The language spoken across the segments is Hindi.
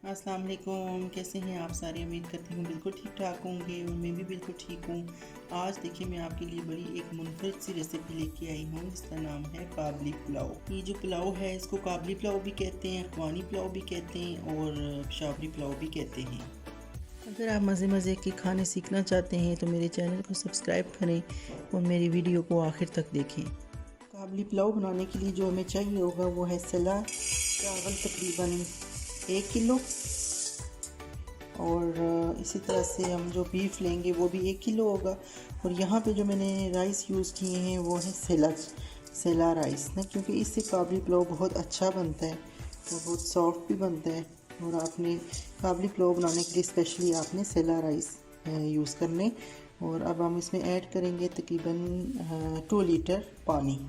अस्सलाम वालेकुम। कैसे हैं आप सारे? उम्मीद करती हूँ बिल्कुल ठीक ठाक होंगे और मैं भी बिल्कुल ठीक हूँ। आज देखिए मैं आपके लिए बड़ी एक मुनफरिद सी रेसिपी लेके आई हूँ जिसका नाम है काबली पुलाव। ये जो पुलाव है इसको काबली पुलाव भी कहते हैं, अफगानी पुलाव भी कहते हैं और पेशावरी पुलाव भी कहते हैं। अगर आप मज़े मज़े के खाने सीखना चाहते हैं तो मेरे चैनल को सब्सक्राइब करें और मेरी वीडियो को आखिर तक देखें। काबली पुलाव बनाने के लिए जो हमें चाहिए होगा वो है सला चावल तकरीबन 1 किलो और इसी तरह से हम जो बीफ लेंगे वो भी 1 किलो होगा। और यहाँ पे जो मैंने राइस यूज़ किए हैं वो है सेला राइस ना, क्योंकि इससे काबली पुलाव बहुत अच्छा बनता है और बहुत सॉफ्ट भी बनता है। और आपने काबली पुलाव बनाने के लिए स्पेशली आपने सेला राइस यूज़ करने। और अब हम इसमें ऐड करेंगे तकरीबन 2 लीटर पानी।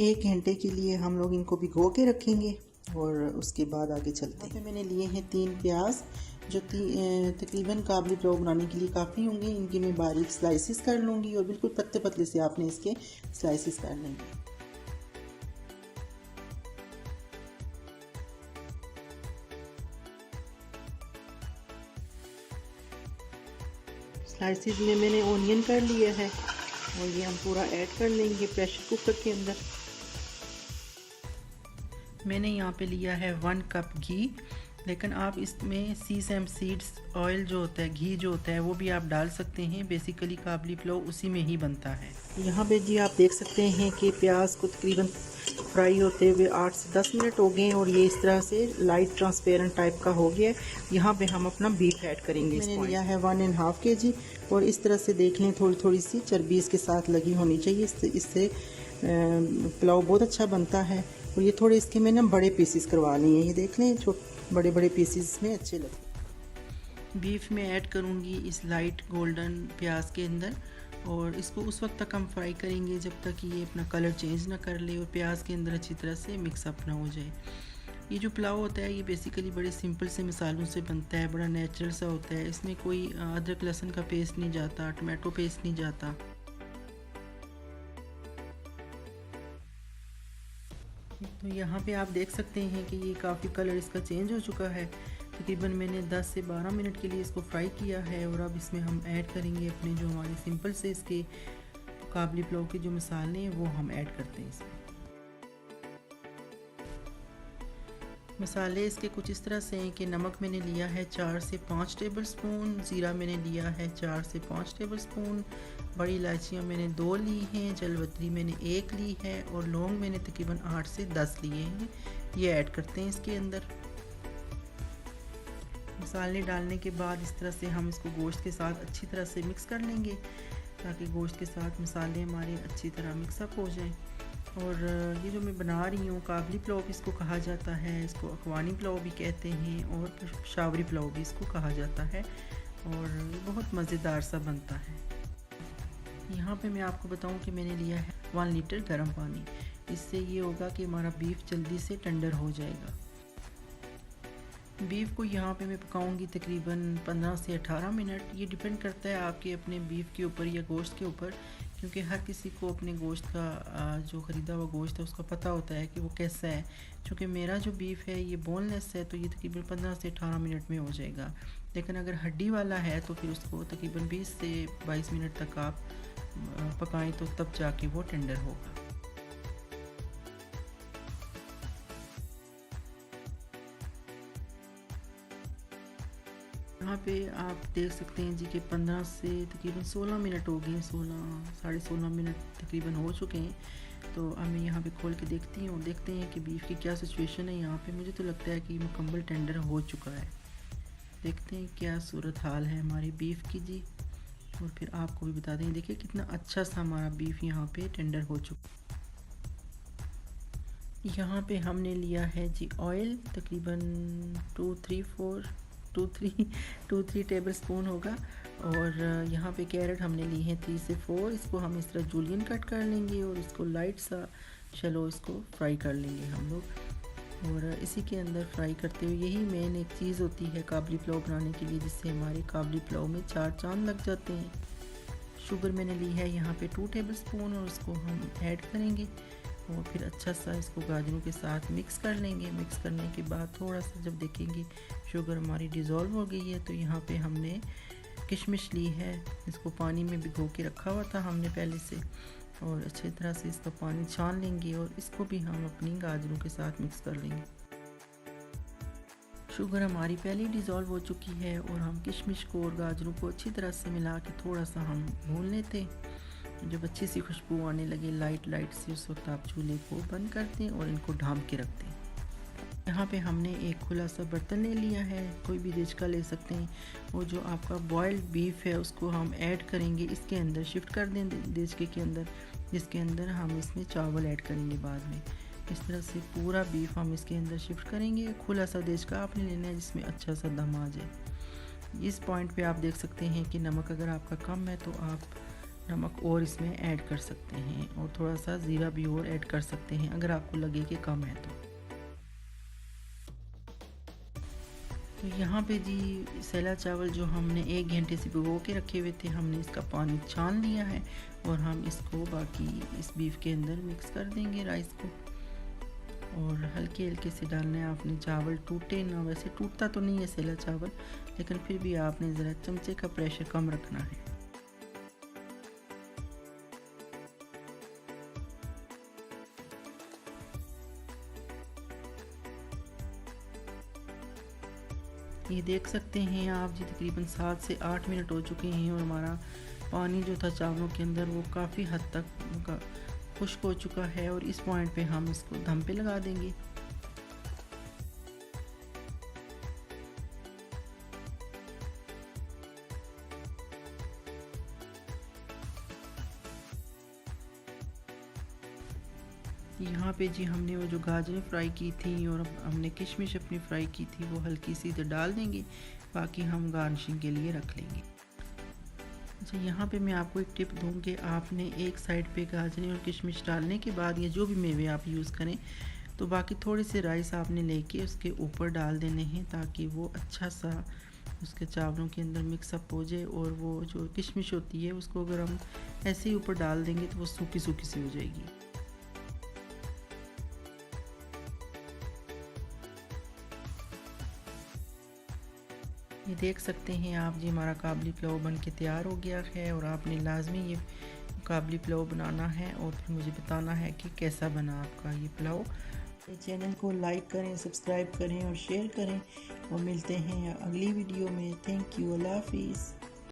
एक घंटे के लिए हम लोग इनको भिगो के रखेंगे और उसके बाद आगे चलते हैं। मैंने लिए हैं 3 प्याज जो तकरीबन काबली पुलाव बनाने के लिए काफ़ी होंगे। इनकी मैं बारीक स्लाइसिस कर लूँगी और बिल्कुल पतले पतले से आपने इसके स्लाइसिस कर लेंगे। स्लाइसिस में मैंने ओनियन कर लिया है और ये हम पूरा ऐड कर लेंगे प्रेशर कुकर के अंदर। मैंने यहाँ पे लिया है 1 कप घी, लेकिन आप इसमें सीसम सीड्स ऑयल जो होता है, घी जो होता है वो भी आप डाल सकते हैं। बेसिकली काबली पुलाव उसी में ही बनता है। यहाँ पे जी आप देख सकते हैं कि प्याज को तकरीबन फ्राई होते हुए 8 से 10 मिनट हो गए और ये इस तरह से लाइट ट्रांसपेरेंट टाइप का हो गया है। यहाँ पे हम अपना बीफ ऐड करेंगे। मैंने लिया है 1.5 kg और इस तरह से देख लें थोड़ी थोड़ी सी चर्बी इसके साथ लगी होनी चाहिए। इससे पुलाव बहुत अच्छा बनता है। और ये थोड़े इसके में ना बड़े पीसीस करवा लिए हैं, ये देख लें बड़े बड़े पीसीस में अच्छे लगते। बीफ में ऐड करूँगी इस लाइट गोल्डन प्याज के अंदर और इसको उस वक्त तक हम फ्राई करेंगे जब तक ये अपना कलर चेंज ना कर ले और प्याज के अंदर अच्छी तरह से मिक्सअप ना हो जाए। ये जो पुलाव होता है ये बेसिकली बड़े सिंपल से मसालों से बनता है, बड़ा नेचुरल सा होता है। इसमें कोई अदरक लहसुन का पेस्ट नहीं जाता, टमाटो पेस्ट नहीं जाता। तो यहाँ पे आप देख सकते हैं कि ये काफ़ी कलर इसका चेंज हो चुका है। तकरीबन मैंने 10 से 12 मिनट के लिए इसको फ्राई किया है और अब इसमें हम ऐड करेंगे अपने जो हमारे सिंपल से इसके काबली पुलाव के जो मसाले हैं वो हम ऐड करते हैं इसमें। मसाले इसके कुछ इस तरह से हैं कि नमक मैंने लिया है 4 से 5 टेबल स्पून, ज़ीरा मैंने लिया है 4 से 5 टेबल स्पून, बड़ी इलायचियाँ मैंने 2 ली हैं, जलवतरी मैंने 1 ली है और लौंग मैंने तकरीबन 8 से 10 लिए हैं। ये ऐड करते हैं इसके अंदर। मसाले डालने के बाद इस तरह से हम इसको गोश्त के साथ अच्छी तरह से मिक्स कर लेंगे ताकि गोश्त के साथ मसाले हमारे अच्छी तरह मिक्सअप हो जाएं। और ये जो मैं बना रही हूँ काबली पुलाव इसको कहा जाता है, इसको अफगानी पुलाव भी कहते हैं और पेशावरी पुलाव भी इसको कहा जाता है और बहुत मज़ेदार सा बनता है। यहाँ पे मैं आपको बताऊँ कि मैंने लिया है 1 लीटर गर्म पानी। इससे ये होगा कि हमारा बीफ जल्दी से टेंडर हो जाएगा। बीफ को यहाँ पे मैं पकाऊंगी तकरीबन 15 से 18 मिनट। ये डिपेंड करता है आपके अपने बीफ के ऊपर या गोश्त के ऊपर, क्योंकि हर किसी को अपने गोश्त का जो ख़रीदा हुआ गोश्त है उसका पता होता है कि वो कैसा है। चूँकि मेरा जो बीफ है ये बोनलेस है तो ये तकरीबन 15 से 18 मिनट में हो जाएगा। लेकिन अगर हड्डी वाला है तो फिर उसको तकरीबन 20 से 22 मिनट तक आप पकाएँ तो तब जाके वो टेंडर होगा। यहाँ पे आप देख सकते हैं जी कि 15 से तकरीबन 16 मिनट हो गए, 16 साढ़े 16 मिनट तकरीबन हो चुके हैं। तो अब मैं यहाँ पे खोल के देखते हैं कि बीफ की क्या सिचुएशन है। यहाँ पे मुझे तो लगता है कि मुकम्मल टेंडर हो चुका है। देखते हैं क्या सूरत हाल है हमारी बीफ की जी और फिर आपको भी बता देंगे। देखिए कितना अच्छा सा हमारा बीफ यहाँ पे टेंडर हो चुका। यहाँ पे हमने लिया है जी ऑयल तकरीबन 2-3 टेबल स्पून होगा। और यहाँ पे कैरेट हमने ली है 3 से 4। इसको हम इस तरह जूलियन कट कर लेंगे और इसको लाइट सा चलो इसको फ्राई कर लेंगे हम लोग। और इसी के अंदर फ्राई करते हुए यही मेन एक चीज़ होती है काबली पुलाव बनाने के लिए, जिससे हमारे काबली पुलाव में 4 चांद लग जाते हैं। शुगर मैंने ली है यहाँ पे 2 टेबलस्पून और उसको हम ऐड करेंगे और फिर अच्छा सा इसको गाजरों के साथ मिक्स कर लेंगे। मिक्स करने के बाद थोड़ा सा जब देखेंगे शुगर हमारी डिज़ोल्व हो गई है तो यहाँ पे हमने किशमिश ली है। इसको पानी में भिगो के रखा हुआ था हमने पहले से और अच्छी तरह से इसका पानी छान लेंगे और इसको भी हम अपनी गाजरों के साथ मिक्स कर लेंगे। शुगर हमारी पहले डिज़ोल्व हो चुकी है और हम किशमिश को और गाजरों को अच्छी तरह से मिला के थोड़ा सा हम भून लेते हैं। जब अच्छी सी खुशबू आने लगे लाइट से उस वक्त आप चूल्हे को बंद कर दें और इनको ढाँप के रख दें। यहाँ पे हमने एक खुला सा बर्तन ले लिया है, कोई भी डिश का ले सकते हैं। और जो आपका बॉइल्ड बीफ है उसको हम ऐड करेंगे, इसके अंदर शिफ्ट कर दें देचके के अंदर, जिसके अंदर हम इसमें चावल ऐड करेंगे बाद में। इस तरह से पूरा बीफ हम इसके अंदर शिफ्ट करेंगे। खुला सा देचका आपने लेना है जिसमें अच्छा सा दम आ जाए। इस पॉइंट पे आप देख सकते हैं कि नमक अगर आपका कम है तो आप नमक और इसमें ऐड कर सकते हैं और थोड़ा सा ज़ीरा भी और ऐड कर सकते हैं अगर आपको लगे कि कम है तो यहाँ पे जी सैला चावल जो हमने 1 घंटे से भिगो के रखे हुए थे हमने इसका पानी छान लिया है और हम इसको बाकी इस बीफ के अंदर मिक्स कर देंगे राइस को। और हल्के हल्के से डालना है आपने, चावल टूटे ना। वैसे टूटता तो नहीं है सैला चावल, लेकिन फिर भी आपने ज़रा चमचे का प्रेशर कम रखना है। ये देख सकते हैं आप जी तकरीबन 7 से 8 मिनट हो चुके हैं और हमारा पानी जो था चावलों के अंदर वो काफ़ी हद तक खुश्क हो चुका है और इस पॉइंट पे हम इसको दम पे लगा देंगे। यहाँ पे जी हमने वो जो गाजरें फ्राई की थी और हमने किशमिश अपनी फ्राई की थी वो हल्की सी इधर डाल देंगे, बाकी हम गार्निशिंग के लिए रख लेंगे। अच्छा, यहाँ पे मैं आपको एक टिप दूँ कि आपने एक साइड पे गाजरें और किशमिश डालने के बाद या जो भी मेवे आप यूज़ करें तो बाकी थोड़े से राइस आपने लेके उसके ऊपर डाल देने हैं ताकि वो अच्छा सा उसके चावलों के अंदर मिक्सअप हो जाए। और वो जो किशमिश होती है उसको अगर हम ऐसे ही ऊपर डाल देंगे तो वो सूखी सूखी सी हो जाएगी। ये देख सकते हैं आप जी हमारा काबली पुलाव बन के तैयार हो गया है और आपने लाजमी ये काबली पुलाव बनाना है और फिर मुझे बताना है कि कैसा बना आपका ये पुलाव। चैनल को लाइक करें, सब्सक्राइब करें और शेयर करें और मिलते हैं अगली वीडियो में। थैंक यू, अल्लाह हाफिज़।